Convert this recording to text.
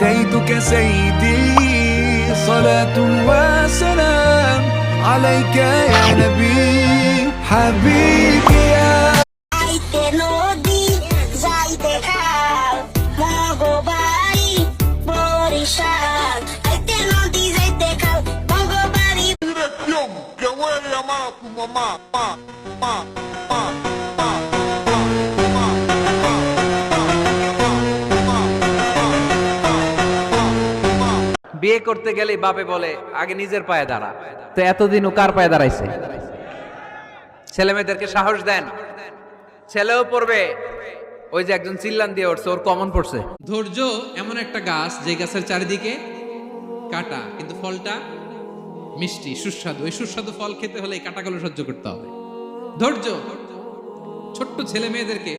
أتيتك سيدي صلاة وسلام عليك يا نبي حبيبي يا আইতে নদী যাইতে খাল মগবাড়ি বরিশাল আইতে নদী যাইতে খাল Mogbari Dirección que huele a más, tu mamá, ma, ma, ma, ma, ma, ma, বিয়ে করতে গেলে বাপে বলে আগে নিজের পায়ে দাঁড়া। তো এতদিন ও কার পায়ে দাঁড়াইছে? ছেলে মেয়েদেরকে সাহস দেন, ছেলেও পড়বে। ওই যে একজন চিল্লান দিয়ে উঠছে, ওর কমন পড়ছে। ধৈর্য এমন একটা গাছ যে গাছের চারিদিকে কাটা, কিন্তু ফলটা মিষ্টি সুস্বাদু। ওই সুস্বাদু ফল খেতে হলে এই কাটাগুলো সহ্য করতে হবে। ধৈর্য ছোট্ট ছেলে মেয়েদেরকে